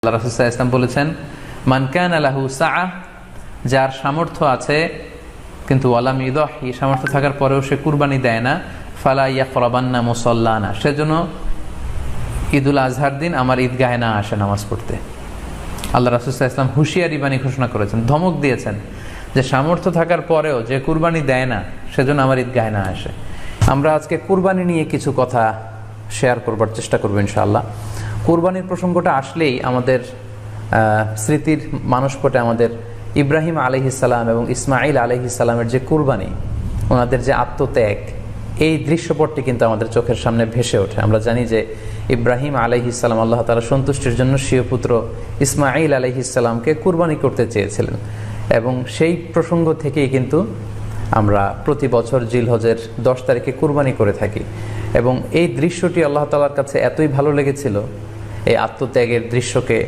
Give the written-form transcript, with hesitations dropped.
আল্লাহ রাসূল সাল্লাল্লাহু আলাইহি ওয়াসাল্লাম বলেছেন, মান কানা লাহু সাআ, যার সামর্থ্য আছে কিন্তু ওয়ালাম ইউদাহি, সামর্থ্য থাকার পরেও সে কুরবানি দেয় না, ফালা ইয়াকরাবান্না মুসাল্লানা, সেজন্য ঈদুল আজহার দিন আমার ঈদগাহে না আসে নামাজ পড়তে। আল্লাহ রাসূল সাল্লাল্লাহু আলাইহি ওয়াসাল্লাম হুঁশিয়ারি বাণী ঘোষণা করেছেন, ধমক দিয়েছেন যে সামর্থ্য থাকার পরেও যে কুরবানি দেয় না সেজন্য আমার ঈদগাহে না আসে। আমরা আজকে কুরবানি নিয়ে কিছু কথা শেয়ার করবার চেষ্টা করব ইনশাআল্লাহ। কুরবানির প্রসঙ্গটা আসলেই আমাদের স্মৃতির মানসপটে আমাদের ইব্রাহিম আলাইহিস সালাম এবং ইসমাঈল আলাইহিস সালামের যে কুরবানি, ওনাদের যে আত্মত্যাগ, এই দৃশ্যপটটি কিন্তু আমাদের চোখের সামনে ভেসে ওঠে। আমরা জানি যে ইব্রাহিম আলাইহিস সালাম আল্লাহ তাআলা সন্তুষ্টির জন্য স্বীয় পুত্র ইসমাঈল আলাইহিস সালামকে কুরবানি করতে চেয়েছিলেন, এবং সেই প্রসঙ্গ থেকেই কিন্তু আমরা প্রতি বছর জিলহজের 10 তারিখে কুরবানি করে থাকি। এবং এই দৃশ্যটি আল্লাহ তাআলার কাছে এতই ভালো লেগেছিল, এই আত্মত্যাগের দৃশ্যকে